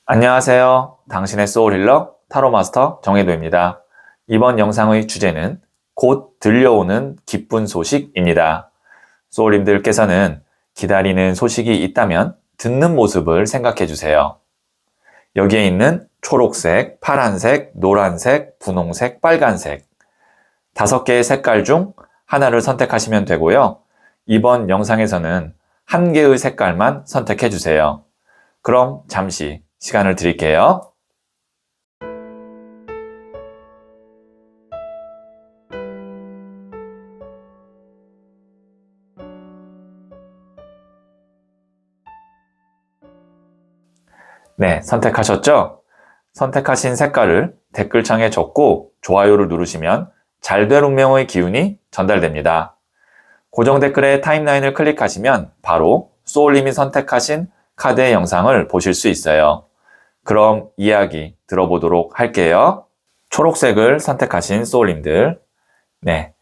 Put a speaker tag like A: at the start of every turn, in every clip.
A: 안녕하세요. 당신의 소울힐러 타로마스터 정혜도입니다. 이번 영상의 주제는 곧 들려오는 기쁜 소식입니다. 소울님들께서는 기다리는 소식이 있다면 듣는 모습을 생각해 주세요. 여기에 있는 초록색, 파란색, 노란색, 분홍색, 빨간색 5개의 색깔 중 하나를 선택하시면 되고요. 이번 영상에서는 1개의 색깔만 선택해 주세요. 그럼 잠시 시간을 드릴게요. 네, 선택하셨죠? 선택하신 색깔을 댓글창에 적고 좋아요를 누르시면 잘 될 운명의 기운이 전달됩니다. 고정 댓글에 타임라인을 클릭하시면 바로 소울님이 선택하신 카드의 영상을 보실 수 있어요. 그럼 이야기 들어보도록 할게요. 초록색을 선택하신 소울님들, 네,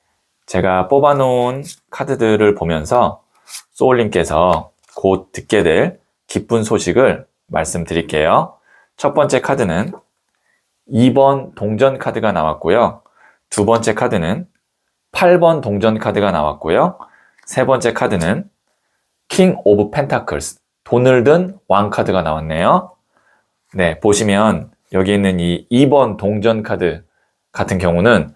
A: 제가 뽑아놓은 카드들을 보면서 소울님께서 곧 듣게 될 기쁜 소식을 말씀드릴게요. 첫 번째 카드는 2번 동전 카드가 나왔고요. 두 번째 카드는 8번 동전 카드가 나왔고요. 세 번째 카드는 킹 오브 펜타클스, 돈을 든 왕 카드가 나왔네요. 네, 보시면 여기 있는 이 2번 동전 카드 같은 경우는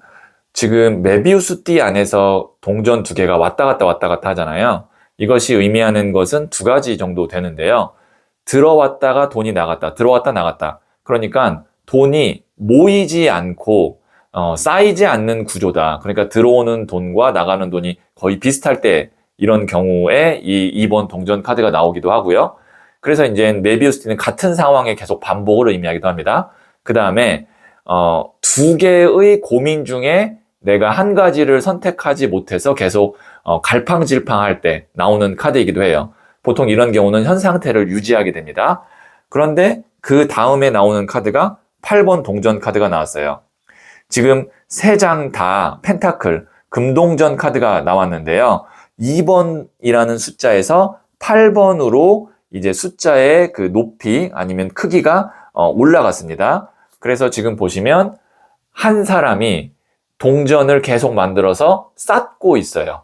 A: 지금 메비우스 띠 안에서 동전 2개가 왔다 갔다 하잖아요. 이것이 의미하는 것은 2가지 정도 되는데요. 들어왔다가 돈이 나갔다, 들어왔다 나갔다. 그러니까 돈이 모이지 않고 쌓이지 않는 구조다. 그러니까 들어오는 돈과 나가는 돈이 거의 비슷할 때 이런 경우에 이 2번 동전 카드가 나오기도 하고요. 그래서 이제 메비우스티는 같은 상황에 계속 반복을 의미하기도 합니다. 그 다음에 2개의 고민 중에 내가 한 가지를 선택하지 못해서 계속 갈팡질팡할 때 나오는 카드이기도 해요. 보통 이런 경우는 현 상태를 유지하게 됩니다. 그런데 그 다음에 나오는 카드가 8번 동전 카드가 나왔어요. 지금 3장 다 펜타클, 금동전 카드가 나왔는데요. 2번이라는 숫자에서 8번으로 이제 숫자의 그 높이 아니면 크기가 올라갔습니다. 그래서 지금 보시면 한 사람이 동전을 계속 만들어서 쌓고 있어요.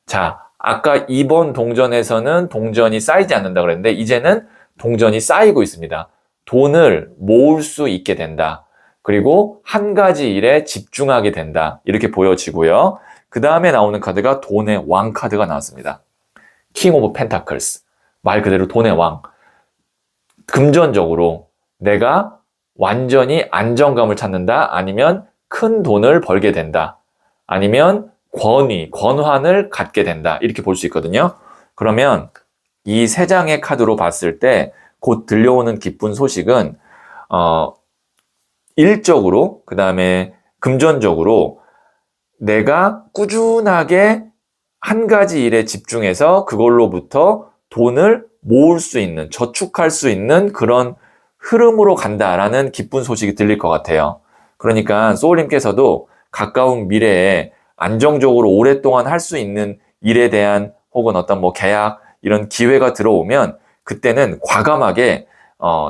A: 자, 아까 2번 동전에서는 동전이 쌓이지 않는다 그랬는데 이제는 동전이 쌓이고 있습니다. 돈을 모을 수 있게 된다. 그리고 한 가지 일에 집중하게 된다. 이렇게 보여지고요. 그 다음에 나오는 카드가 돈의 왕 카드가 나왔습니다. 킹 오브 펜타클스. 말 그대로 돈의 왕. 금전적으로 내가 완전히 안정감을 찾는다. 아니면 큰 돈을 벌게 된다. 아니면 권위, 권한을 갖게 된다. 이렇게 볼 수 있거든요. 그러면 이 3장의 카드로 봤을 때 곧 들려오는 기쁜 소식은 일적으로, 그 다음에 금전적으로 내가 꾸준하게 한 가지 일에 집중해서 그걸로부터 돈을 모을 수 있는, 저축할 수 있는 그런 흐름으로 간다라는 기쁜 소식이 들릴 것 같아요. 그러니까 소울님께서도 가까운 미래에 안정적으로 오랫동안 할 수 있는 일에 대한 혹은 어떤 뭐 계약, 이런 기회가 들어오면 그때는 과감하게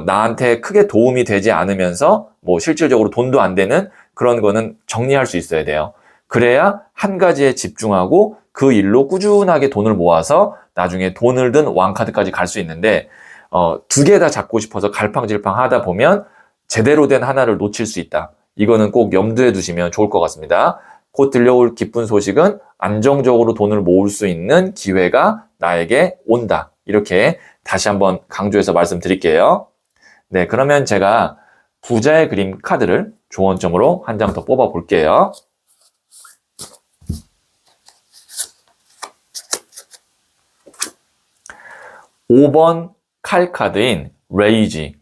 A: 나한테 크게 도움이 되지 않으면서 뭐 실질적으로 돈도 안 되는 그런 거는 정리할 수 있어야 돼요. 그래야 한 가지에 집중하고 그 일로 꾸준하게 돈을 모아서 나중에 돈을 든 왕카드까지 갈 수 있는데 2개 다 잡고 싶어서 갈팡질팡 하다 보면 제대로 된 하나를 놓칠 수 있다. 이거는 꼭 염두에 두시면 좋을 것 같습니다. 곧 들려올 기쁜 소식은 안정적으로 돈을 모을 수 있는 기회가 나에게 온다. 이렇게 다시 한번 강조해서 말씀드릴게요. 네, 그러면 제가 부자의 그림 카드를 조언점으로 한 장 더 뽑아 볼게요. 5번 칼 카드인 레이지.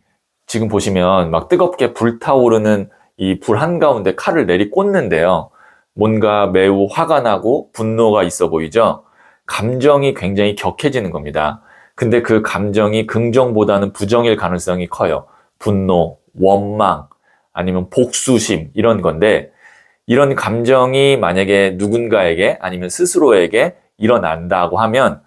A: 지금 보시면 막 뜨겁게 불타오르는 이 불 한가운데 칼을 내리꽂는데요. 뭔가 매우 화가 나고 분노가 있어 보이죠? 감정이 굉장히 격해지는 겁니다. 근데 그 감정이 긍정보다는 부정일 가능성이 커요. 분노, 원망, 아니면 복수심 이런 건데 이런 감정이 만약에 누군가에게 아니면 스스로에게 일어난다고 하면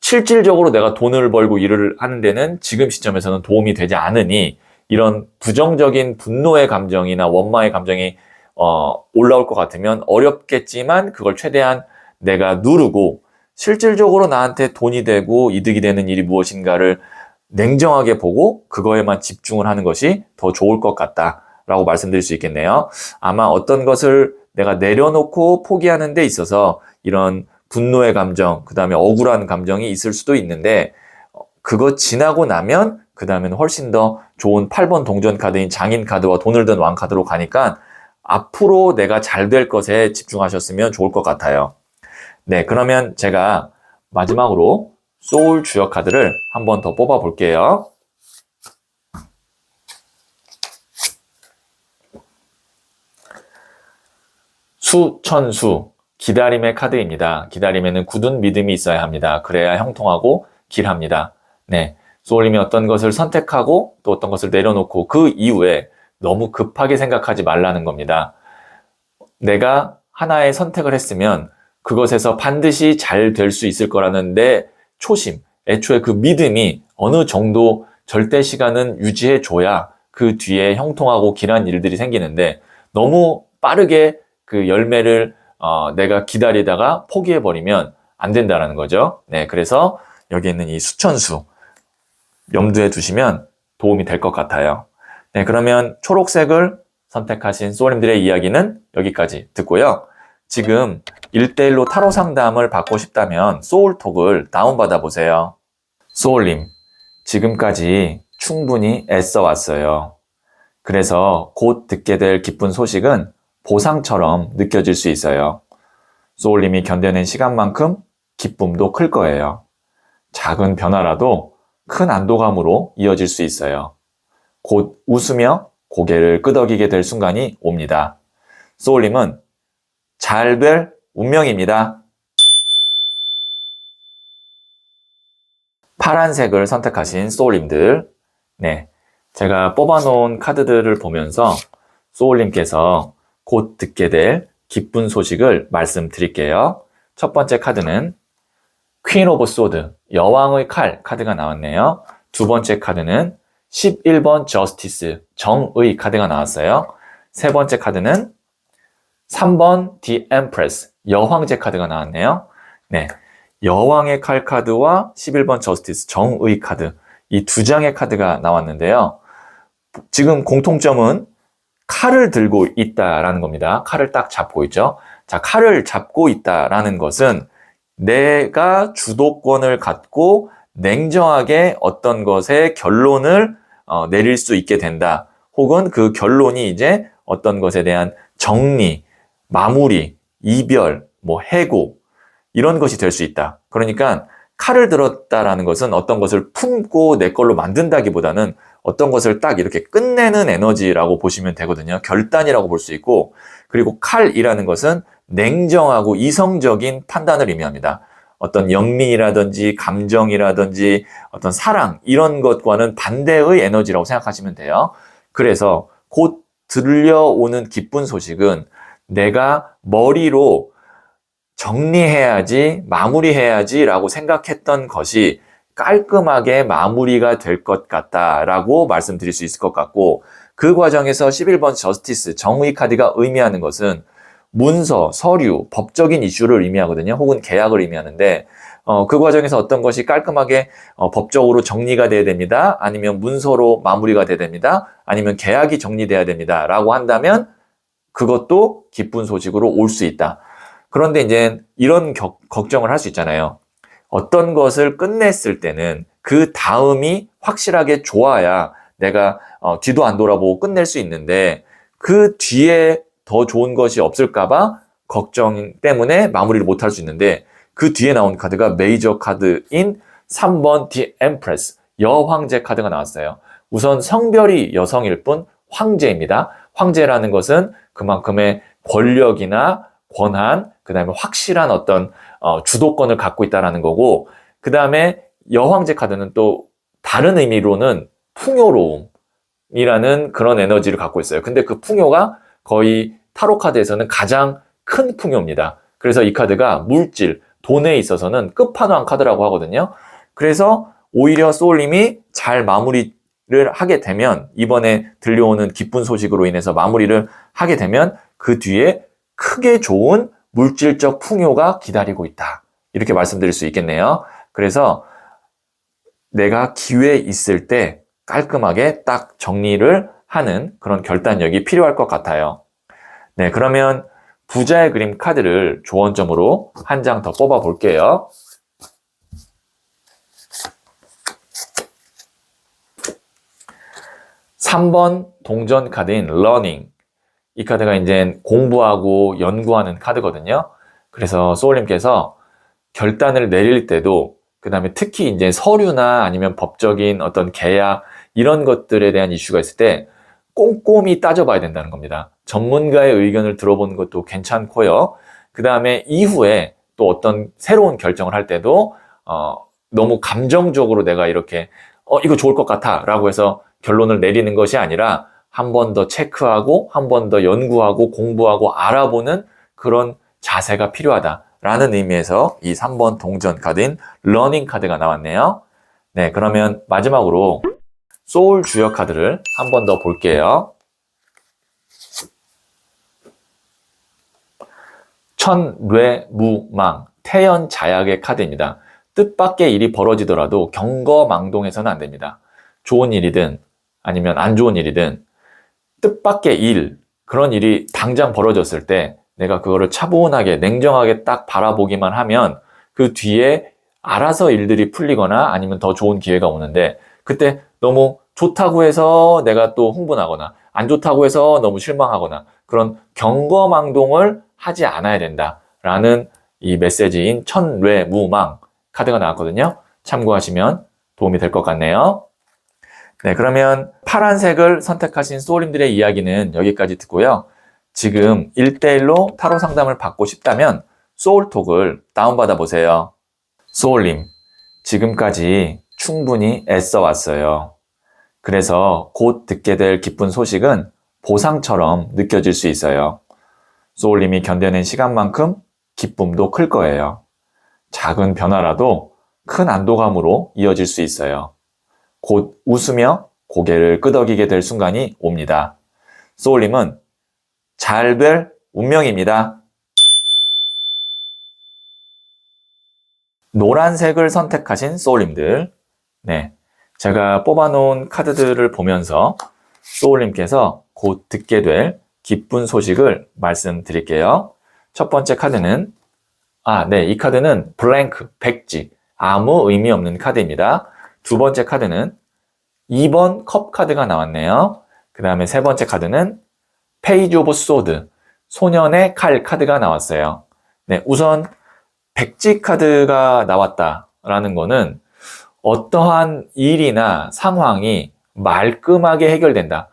A: 실질적으로 내가 돈을 벌고 일을 하는 데는 지금 시점에서는 도움이 되지 않으니 이런 부정적인 분노의 감정이나 원망의 감정이 올라올 것 같으면 어렵겠지만 그걸 최대한 내가 누르고 실질적으로 나한테 돈이 되고 이득이 되는 일이 무엇인가를 냉정하게 보고 그거에만 집중을 하는 것이 더 좋을 것 같다라고 말씀드릴 수 있겠네요. 아마 어떤 것을 내가 내려놓고 포기하는 데 있어서 이런 분노의 감정, 그 다음에 억울한 감정이 있을 수도 있는데 그거 지나고 나면 그 다음에는 훨씬 더 좋은 8번 동전 카드인 장인 카드와 돈을 든 왕 카드로 가니까 앞으로 내가 잘 될 것에 집중하셨으면 좋을 것 같아요. 네, 그러면 제가 마지막으로 소울 주역 카드를 한 번 더 뽑아 볼게요. 수천수, 기다림의 카드입니다. 기다림에는 굳은 믿음이 있어야 합니다. 그래야 형통하고 길합니다. 네, 소울님이 어떤 것을 선택하고 또 어떤 것을 내려놓고 그 이후에 너무 급하게 생각하지 말라는 겁니다. 내가 하나의 선택을 했으면 그것에서 반드시 잘 될 수 있을 거라는 내 초심, 애초에 그 믿음이 어느 정도 절대 시간은 유지해 줘야 그 뒤에 형통하고 길한 일들이 생기는데 너무 빠르게 그 열매를 내가 기다리다가 포기해버리면 안 된다는 거죠. 네, 그래서 여기 있는 이 수천수 염두에 두시면 도움이 될 것 같아요. 네, 그러면 초록색을 선택하신 소울님들의 이야기는 여기까지 듣고요. 지금 1대1로 타로 상담을 받고 싶다면 소울톡을 다운받아 보세요. 소울님, 지금까지 충분히 애써 왔어요. 그래서 곧 듣게 될 기쁜 소식은 보상처럼 느껴질 수 있어요. 소울님이 견뎌낸 시간만큼 기쁨도 클 거예요. 작은 변화라도 큰 안도감으로 이어질 수 있어요. 곧 웃으며 고개를 끄덕이게 될 순간이 옵니다. 소울님은 잘 될 운명입니다. 파란색을 선택하신 소울님들, 네, 제가 뽑아놓은 카드들을 보면서 소울님께서 곧 듣게 될 기쁜 소식을 말씀드릴게요. 첫 번째 카드는 퀸 오브 소드, 여왕의 칼 카드가 나왔네요. 두 번째 카드는 11번 저스티스, 정의 카드가 나왔어요. 세 번째 카드는 3번 The Empress, 여황제 카드가 나왔네요. 네, 여왕의 칼 카드와 11번 저스티스, 정의 카드, 이 두 장의 카드가 나왔는데요. 지금 공통점은 칼을 들고 있다라는 겁니다. 칼을 딱 잡고 있죠. 자, 칼을 잡고 있다라는 것은 내가 주도권을 갖고 냉정하게 어떤 것의 결론을 내릴 수 있게 된다. 혹은 그 결론이 이제 어떤 것에 대한 정리, 마무리, 이별, 해고 이런 것이 될 수 있다. 그러니까 칼을 들었다라는 것은 어떤 것을 품고 내 걸로 만든다기보다는 어떤 것을 딱 이렇게 끝내는 에너지라고 보시면 되거든요. 결단이라고 볼 수 있고, 그리고 칼이라는 것은 냉정하고 이성적인 판단을 의미합니다. 어떤 영민이라든지 감정이라든지 어떤 사랑 이런 것과는 반대의 에너지라고 생각하시면 돼요. 그래서 곧 들려오는 기쁜 소식은 내가 머리로 정리해야지, 마무리해야지 라고 생각했던 것이 깔끔하게 마무리가 될 것 같다라고 말씀드릴 수 있을 것 같고, 그 과정에서 11번 저스티스, 정의 카드가 의미하는 것은 문서, 서류, 법적인 이슈를 의미하거든요. 혹은 계약을 의미하는데 그 과정에서 어떤 것이 깔끔하게 법적으로 정리가 돼야 됩니다. 아니면 문서로 마무리가 돼야 됩니다. 아니면 계약이 정리돼야 됩니다. 라고 한다면 그것도 기쁜 소식으로 올 수 있다. 그런데 이제 이런 걱정을 할 수 있잖아요. 어떤 것을 끝냈을 때는 그 다음이 확실하게 좋아야 내가 뒤도 안 돌아보고 끝낼 수 있는데 그 뒤에 더 좋은 것이 없을까봐 걱정 때문에 마무리를 못할 수 있는데 그 뒤에 나온 카드가 메이저 카드인 3번 The Empress, 여황제 카드가 나왔어요. 우선 성별이 여성일 뿐 황제입니다. 황제라는 것은 그만큼의 권력이나 권한, 그 다음에 확실한 어떤 주도권을 갖고 있다는 거고, 그 다음에 여황제 카드는 또 다른 의미로는 풍요로움이라는 그런 에너지를 갖고 있어요. 근데 그 풍요가 거의 타로 카드에서는 가장 큰 풍요입니다. 그래서 이 카드가 물질, 돈에 있어서는 끝판왕 카드라고 하거든요. 그래서 오히려 소울님이 잘 마무리를 하게 되면, 이번에 들려오는 기쁜 소식으로 인해서 마무리를 하게 되면 그 뒤에 크게 좋은 물질적 풍요가 기다리고 있다. 이렇게 말씀드릴 수 있겠네요. 그래서 내가 기회 있을 때 깔끔하게 딱 정리를 하는 그런 결단력이 필요할 것 같아요. 네, 그러면 부자의 그림 카드를 조언점으로 한 장 더 뽑아 볼게요. (3번) 동전 카드인 러닝. 이 카드가 이제 공부하고 연구하는 카드거든요. 그래서 소울님께서 결단을 내릴 때도, 그 다음에 특히 이제 서류나 아니면 법적인 어떤 계약, 이런 것들에 대한 이슈가 있을 때 꼼꼼히 따져봐야 된다는 겁니다. 전문가의 의견을 들어보는 것도 괜찮고요. 그 다음에 이후에 또 어떤 새로운 결정을 할 때도 너무 감정적으로 내가 이렇게 이거 좋을 것 같아 라고 해서 결론을 내리는 것이 아니라 한 번 더 체크하고 한 번 더 연구하고 공부하고 알아보는 그런 자세가 필요하다라는 의미에서 이 3번 동전 카드인 러닝 카드가 나왔네요. 네, 그러면 마지막으로 소울 주역 카드를 한 번 더 볼게요. 천뇌무망, 태연자약의 카드입니다. 뜻밖의 일이 벌어지더라도 경거망동해서는 안 됩니다. 좋은 일이든 아니면 안 좋은 일이든 뜻밖의 일, 그런 일이 당장 벌어졌을 때 내가 그거를 차분하게 냉정하게 딱 바라보기만 하면 그 뒤에 알아서 일들이 풀리거나 아니면 더 좋은 기회가 오는데, 그때 너무 좋다고 해서 내가 또 흥분하거나 안 좋다고 해서 너무 실망하거나 그런 경거망동을 하지 않아야 된다라는 이 메시지인 천뇌무망 카드가 나왔거든요. 참고하시면 도움이 될 것 같네요. 네, 그러면 파란색을 선택하신 소울님들의 이야기는 여기까지 듣고요. 지금 1대1로 타로 상담을 받고 싶다면 소울톡을 다운받아 보세요. 소울님, 지금까지 충분히 애써 왔어요. 그래서 곧 듣게 될 기쁜 소식은 보상처럼 느껴질 수 있어요. 소울님이 견뎌낸 시간만큼 기쁨도 클 거예요. 작은 변화라도 큰 안도감으로 이어질 수 있어요. 곧 웃으며 고개를 끄덕이게 될 순간이 옵니다. 소울님은 잘 될 운명입니다. 노란색을 선택하신 소울님들, 네, 제가 뽑아놓은 카드들을 보면서 소울님께서 곧 듣게 될 기쁜 소식을 말씀드릴게요. 첫 번째 카드는 이 카드는 블랭크, 백지, 아무 의미 없는 카드입니다. 두 번째 카드는 2번 컵 카드가 나왔네요. 그 다음에 세 번째 카드는 페이지 오브 소드, 소년의 칼 카드가 나왔어요. 네, 우선 백지 카드가 나왔다라는 거는 어떠한 일이나 상황이 말끔하게 해결된다,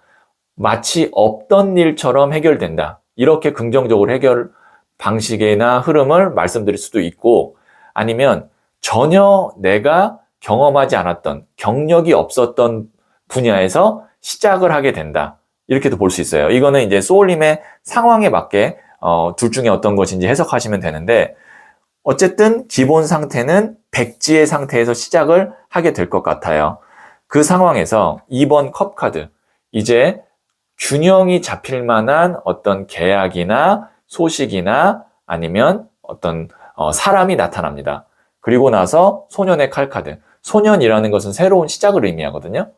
A: 마치 없던 일처럼 해결된다, 이렇게 긍정적으로 해결 방식이나 흐름을 말씀드릴 수도 있고, 아니면 전혀 내가 경험하지 않았던, 경력이 없었던 분야에서 시작을 하게 된다, 이렇게도 볼 수 있어요. 이거는 이제 소울님의 상황에 맞게 둘 중에 어떤 것인지 해석하시면 되는데, 어쨌든 기본 상태는 백지의 상태에서 시작을 하게 될 것 같아요. 그 상황에서 2번 컵 카드, 이제 균형이 잡힐 만한 어떤 계약이나 소식이나 아니면 어떤 사람이 나타납니다. 그리고 나서 소년의 칼 카드, 소년이라는 것은 새로운 시작을 의미하거든요.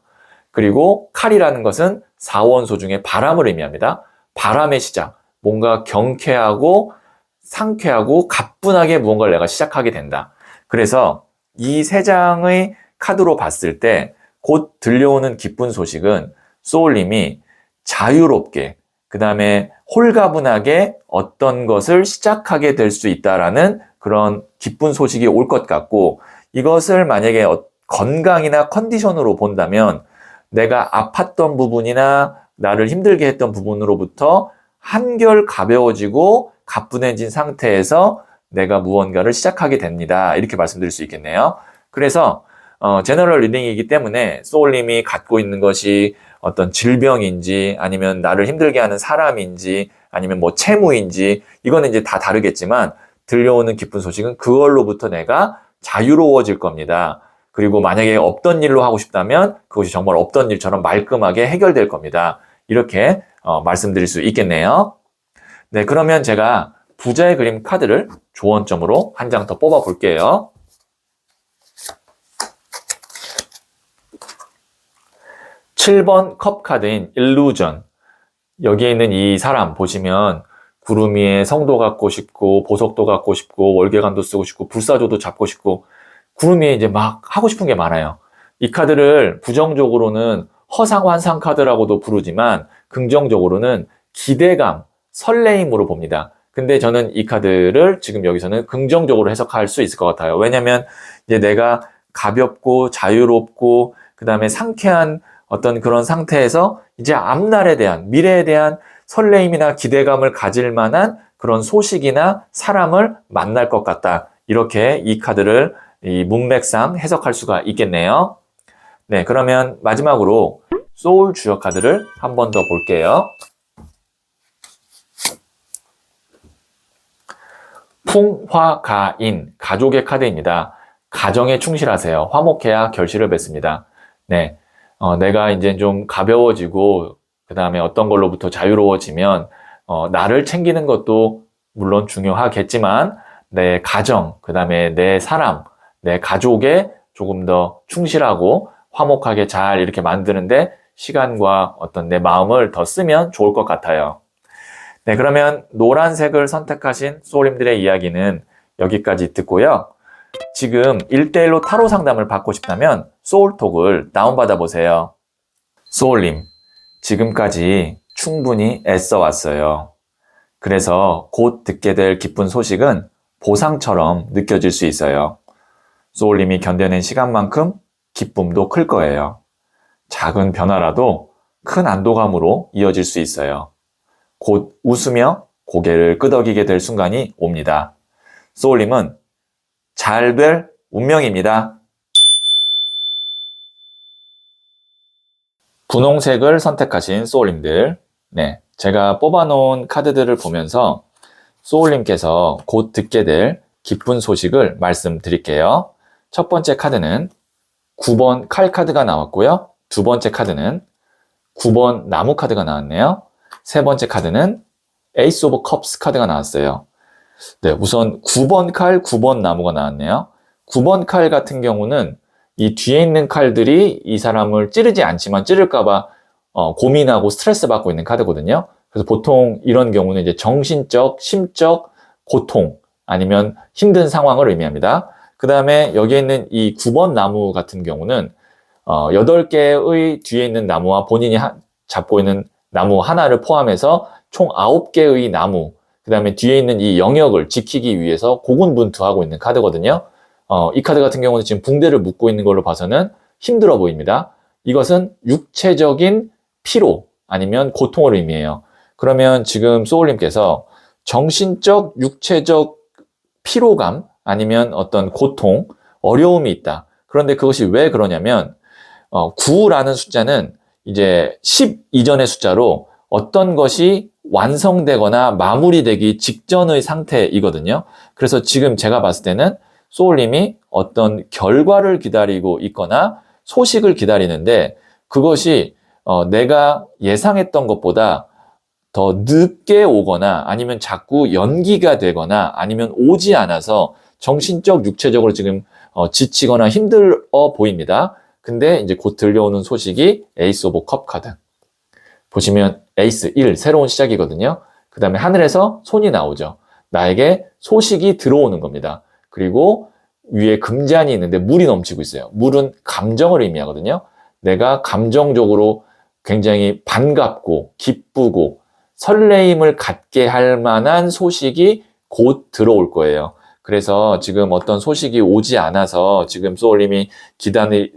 A: 그리고 칼이라는 것은 사원소 중에 바람을 의미합니다. 바람의 시작, 뭔가 경쾌하고 상쾌하고 가뿐하게 무언가를 내가 시작하게 된다. 그래서 이 세 장의 카드로 봤을 때 곧 들려오는 기쁜 소식은 소울님이 자유롭게, 그 다음에 홀가분하게 어떤 것을 시작하게 될 수 있다라는 그런 기쁜 소식이 올 것 같고, 이것을 만약에 건강이나 컨디션으로 본다면 내가 아팠던 부분이나 나를 힘들게 했던 부분으로부터 한결 가벼워지고 가뿐해진 상태에서 내가 무언가를 시작하게 됩니다. 이렇게 말씀드릴 수 있겠네요. 그래서 제너럴 리딩이기 때문에 소울님이 갖고 있는 것이 어떤 질병인지 아니면 나를 힘들게 하는 사람인지 아니면 뭐 채무인지, 이거는 이제 다 다르겠지만 들려오는 기쁜 소식은 그걸로부터 내가 자유로워질 겁니다. 그리고 만약에 없던 일로 하고 싶다면 그것이 정말 없던 일처럼 말끔하게 해결될 겁니다. 이렇게 말씀드릴 수 있겠네요. 네, 그러면 제가 부자의 그림 카드를 조언점으로 한 장 더 뽑아 볼게요. 7번 컵 카드인 일루전. 여기에 있는 이 사람 보시면 구름 위에 성도 갖고 싶고 보석도 갖고 싶고 월계관도 쓰고 싶고 불사조도 잡고 싶고 구름 위에 이제 막 하고 싶은 게 많아요. 이 카드를 부정적으로는 허상환상 카드라고도 부르지만 긍정적으로는 기대감, 설레임으로 봅니다. 근데 저는 이 카드를 지금 여기서는 긍정적으로 해석할 수 있을 것 같아요. 왜냐면 이제 내가 가볍고 자유롭고 그 다음에 상쾌한 어떤 그런 상태에서 이제 앞날에 대한 미래에 대한 설레임이나 기대감을 가질 만한 그런 소식이나 사람을 만날 것 같다. 이렇게 이 카드를 이 문맥상 해석할 수가 있겠네요. 네, 그러면 마지막으로 소울 주역 카드를 한 번 더 볼게요. 풍화가인, 가족의 카드입니다. 가정에 충실하세요. 화목해야 결실을 맺습니다. 네, 내가 이제 좀 가벼워지고 그 다음에 어떤 걸로부터 자유로워지면 나를 챙기는 것도 물론 중요하겠지만 내 가정, 그 다음에 내 사람, 내 가족에 조금 더 충실하고 화목하게 잘 이렇게 만드는데 시간과 어떤 내 마음을 더 쓰면 좋을 것 같아요. 네, 그러면 노란색을 선택하신 소울님들의 이야기는 여기까지 듣고요. 지금 1대1로 타로 상담을 받고 싶다면 소울톡을 다운받아 보세요. 소울님, 지금까지 충분히 애써 왔어요. 그래서 곧 듣게 될 기쁜 소식은 보상처럼 느껴질 수 있어요. 소울님이 견뎌낸 시간만큼 기쁨도 클 거예요. 작은 변화라도 큰 안도감으로 이어질 수 있어요. 곧 웃으며 고개를 끄덕이게 될 순간이 옵니다. 소울님은 잘 될 운명입니다. 분홍색을 선택하신 소울님들, 네, 제가 뽑아놓은 카드들을 보면서 소울님께서 곧 듣게 될 기쁜 소식을 말씀드릴게요. 첫 번째 카드는 9번 칼 카드가 나왔고요. 두 번째 카드는 9번 나무 카드가 나왔네요. 세 번째 카드는 에이스 오브 컵스 카드가 나왔어요. 네, 우선 9번 칼, 9번 나무가 나왔네요. 9번 칼 같은 경우는 이 뒤에 있는 칼들이 이 사람을 찌르지 않지만 찌를까봐 고민하고 스트레스 받고 있는 카드거든요. 그래서 보통 이런 경우는 이제 정신적, 심적 고통 아니면 힘든 상황을 의미합니다. 그 다음에 여기에 있는 이 9번 나무 같은 경우는 8개의 뒤에 있는 나무와 본인이 잡고 있는 나무 하나를 포함해서 총 9개의 나무, 그 다음에 뒤에 있는 이 영역을 지키기 위해서 고군분투하고 있는 카드거든요. 이 카드 같은 경우는 지금 붕대를 묶고 있는 걸로 봐서는 힘들어 보입니다. 이것은 육체적인 피로 아니면 고통을 의미해요. 그러면 지금 소울님께서 정신적, 육체적 피로감 아니면 어떤 고통, 어려움이 있다. 그런데 그것이 왜 그러냐면 9라는 숫자는 이제 10 이전의 숫자로 어떤 것이 완성되거나 마무리되기 직전의 상태이거든요. 그래서 지금 제가 봤을 때는 소울님이 어떤 결과를 기다리고 있거나 소식을 기다리는데 그것이 내가 예상했던 것보다 더 늦게 오거나 아니면 자꾸 연기가 되거나 아니면 오지 않아서 정신적, 육체적으로 지금 지치거나 힘들어 보입니다. 근데 이제 곧 들려오는 소식이 에이스 오브 컵 카드. 보시면 에이스 1, 새로운 시작이거든요. 그 다음에 하늘에서 손이 나오죠. 나에게 소식이 들어오는 겁니다. 그리고 위에 금잔이 있는데 물이 넘치고 있어요. 물은 감정을 의미하거든요. 내가 감정적으로 굉장히 반갑고 기쁘고 설레임을 갖게 할 만한 소식이 곧 들어올 거예요. 그래서 지금 어떤 소식이 오지 않아서 지금 소울님이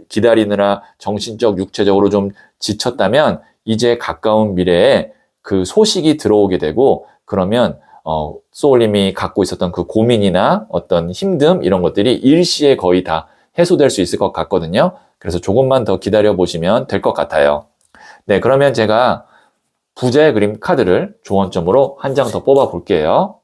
A: 기다리느라 정신적, 육체적으로 좀 지쳤다면 이제 가까운 미래에 그 소식이 들어오게 되고 그러면 소울님이 갖고 있었던 그 고민이나 어떤 힘듦 이런 것들이 일시에 거의 다 해소될 수 있을 것 같거든요. 그래서 조금만 더 기다려 보시면 될 것 같아요. 네, 그러면 제가 부자의 그림 카드를 조언점으로 한 장 더 뽑아 볼게요.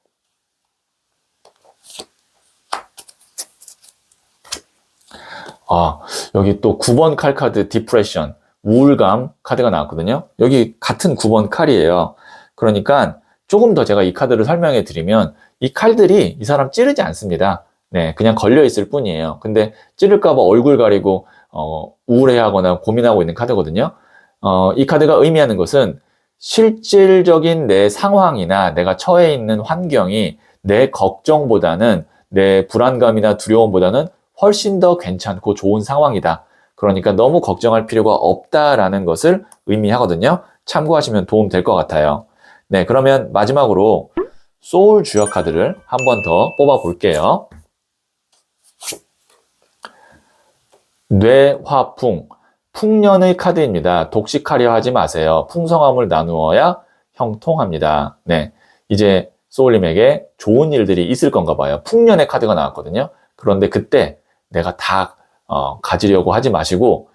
A: 여기 또 9번 칼 카드 디프레션, 우울감 카드가 나왔거든요. 여기 같은 9번 칼이에요. 그러니까 조금 더 제가 이 카드를 설명해 드리면 이 칼들이 이 사람 찌르지 않습니다. 네, 그냥 걸려 있을 뿐이에요. 근데 찌를까봐 얼굴 가리고 우울해하거나 고민하고 있는 카드거든요. 이 카드가 의미하는 것은 실질적인 내 상황이나 내가 처해 있는 환경이 내 걱정보다는 내 불안감이나 두려움보다는 훨씬 더 괜찮고 좋은 상황이다. 그러니까 너무 걱정할 필요가 없다라는 것을 의미하거든요. 참고하시면 도움 될 것 같아요. 네, 그러면 마지막으로 소울 주역 카드를 한 번 더 뽑아 볼게요. 뇌화풍, 풍년의 카드입니다. 독식하려 하지 마세요. 풍성함을 나누어야 형통합니다. 네, 이제 소울님에게 좋은 일들이 있을 건가 봐요. 풍년의 카드가 나왔거든요. 그런데 그때 내가 다 가지려고 하지 마시고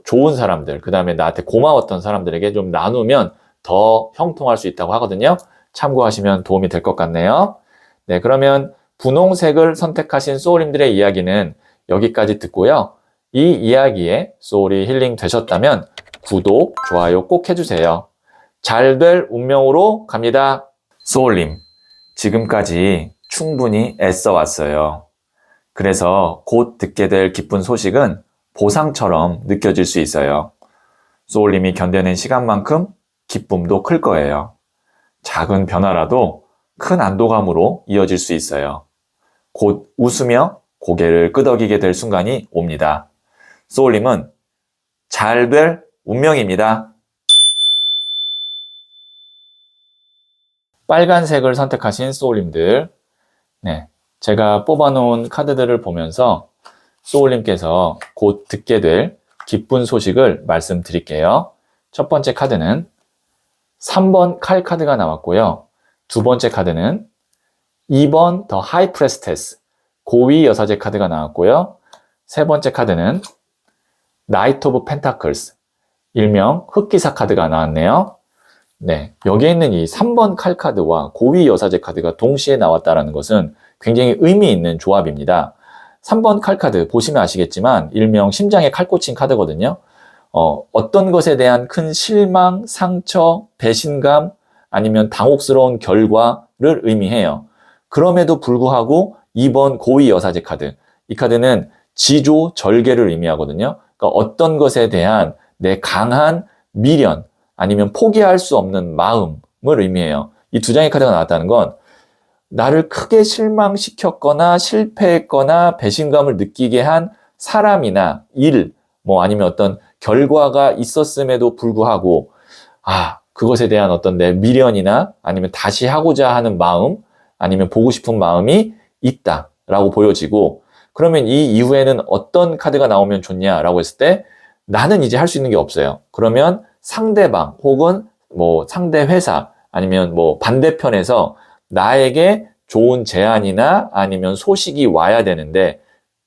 A: 좋은 사람들, 그 다음에 나한테 고마웠던 사람들에게 좀 나누면 더 형통할 수 있다고 하거든요. 참고하시면 도움이 될 것 같네요. 네, 그러면 분홍색을 선택하신 소울님들의 이야기는 여기까지 듣고요. 이 이야기에 소울이 힐링 되셨다면 구독, 좋아요 꼭 해주세요. 잘 될 운명으로 갑니다. 소울님, 지금까지 충분히 애써 왔어요. 그래서 곧 듣게 될 기쁜 소식은 보상처럼 느껴질 수 있어요. 소울님이 견뎌낸 시간만큼 기쁨도 클 거예요. 작은 변화라도 큰 안도감으로 이어질 수 있어요. 곧 웃으며 고개를 끄덕이게 될 순간이 옵니다. 소울님은 잘 될 운명입니다. 빨간색을 선택하신 소울님들, 네, 제가 뽑아놓은 카드들을 보면서 소울님께서 곧 듣게 될 기쁜 소식을 말씀드릴게요. 첫 번째 카드는 3번 칼 카드가 나왔고요. 두 번째 카드는 2번 더 하이 프레스테스, 고위 여사제 카드가 나왔고요. 세 번째 카드는 나이트 오브 펜타클스, 일명 흑기사 카드가 나왔네요. 네, 여기에 있는 이 3번 칼 카드와 고위 여사제 카드가 동시에 나왔다는 것은 굉장히 의미 있는 조합입니다. 3번 칼 카드 보시면 아시겠지만 일명 심장에 칼 꽂힌 카드거든요. 어떤 것에 대한 큰 실망, 상처, 배신감 아니면 당혹스러운 결과를 의미해요. 그럼에도 불구하고 2번 고위 여사제 카드, 이 카드는 지조, 절개를 의미하거든요. 그러니까 어떤 것에 대한 내 강한 미련 아니면 포기할 수 없는 마음을 의미해요. 이 두 장의 카드가 나왔다는 건 나를 크게 실망시켰거나 실패했거나 배신감을 느끼게 한 사람이나 일, 아니면 어떤 결과가 있었음에도 불구하고 그것에 대한 어떤 내 미련이나 아니면 다시 하고자 하는 마음 아니면 보고 싶은 마음이 있다라고 보여지고, 그러면 이 이후에는 어떤 카드가 나오면 좋냐라고 했을 때 나는 이제 할 수 있는 게 없어요. 그러면 상대방 혹은 상대 회사 아니면 반대편에서 나에게 좋은 제안이나 아니면 소식이 와야 되는데,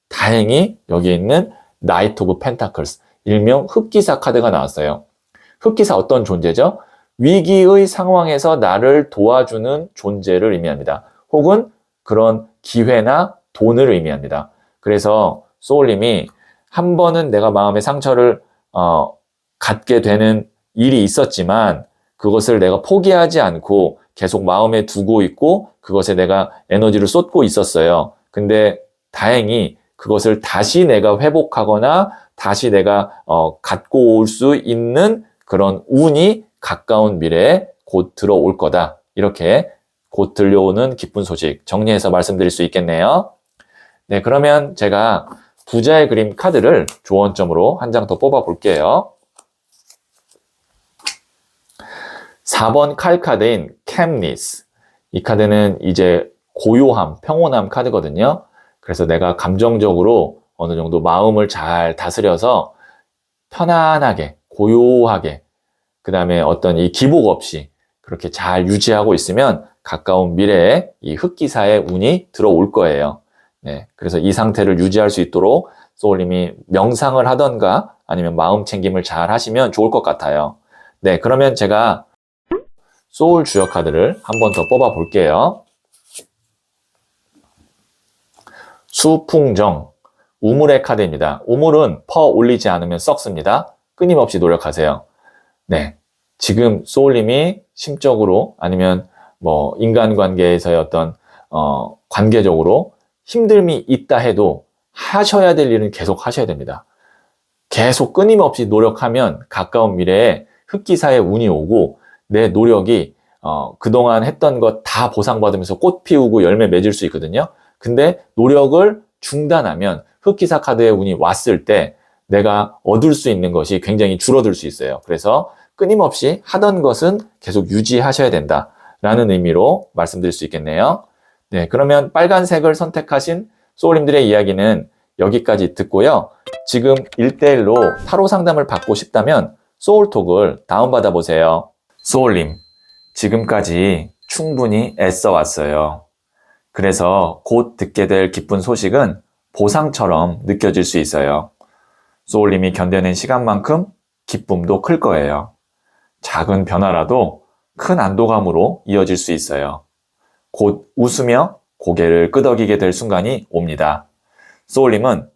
A: 다행히 여기에 있는 나이트 오브 펜타클스, 일명 흑기사 카드가 나왔어요. 흑기사 어떤 존재죠? 위기의 상황에서 나를 도와주는 존재를 의미합니다. 혹은 그런 기회나 돈을 의미합니다. 그래서 소울님이 한 번은 내가 마음의 상처를 갖게 되는 일이 있었지만 그것을 내가 포기하지 않고 계속 마음에 두고 있고 그것에 내가 에너지를 쏟고 있었어요. 근데 다행히 그것을 다시 내가 회복하거나 다시 내가 갖고 올 수 있는 그런 운이 가까운 미래에 곧 들어올 거다. 이렇게 곧 들려오는 기쁜 소식 정리해서 말씀드릴 수 있겠네요. 네, 그러면 제가 부자의 그림 카드를 조언점으로 한 장 더 뽑아 볼게요. 4번 칼 카드인 켐니스. 이 카드는 이제 고요함, 평온함 카드거든요. 그래서 내가 감정적으로 어느 정도 마음을 잘 다스려서 편안하게, 고요하게, 그 다음에 어떤 이 기복 없이 그렇게 잘 유지하고 있으면 가까운 미래에 이 흑기사의 운이 들어올 거예요. 네, 그래서 이 상태를 유지할 수 있도록 소울님이 명상을 하던가 아니면 마음 챙김을 잘 하시면 좋을 것 같아요. 네, 그러면 제가 소울 주역 카드를 한 번 더 뽑아 볼게요. 수풍정, 우물의 카드입니다. 우물은 퍼 올리지 않으면 썩습니다. 끊임없이 노력하세요. 네. 지금 소울님이 심적으로 아니면 뭐 인간관계에서의 어떤 관계적으로 힘듦이 있다 해도 하셔야 될 일은 계속 하셔야 됩니다. 계속 끊임없이 노력하면 가까운 미래에 흑기사의 운이 오고 내 노력이 그동안 했던 것 다 보상받으면서 꽃 피우고 열매 맺을 수 있거든요. 근데 노력을 중단하면 흑기사 카드의 운이 왔을 때 내가 얻을 수 있는 것이 굉장히 줄어들 수 있어요. 그래서 끊임없이 하던 것은 계속 유지하셔야 된다라는 의미로 말씀드릴 수 있겠네요. 네, 그러면 빨간색을 선택하신 소울님들의 이야기는 여기까지 듣고요. 지금 1대1로 타로 상담을 받고 싶다면 소울톡을 다운받아 보세요. 소울님, 지금까지 충분히 애써 왔어요. 그래서 곧 듣게 될 기쁜 소식은 보상처럼 느껴질 수 있어요. 소울님이 견뎌낸 시간만큼 기쁨도 클 거예요. 작은 변화라도 큰 안도감으로 이어질 수 있어요. 곧 웃으며 고개를 끄덕이게 될 순간이 옵니다. 소울님은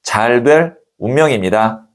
A: 잘 될 운명입니다.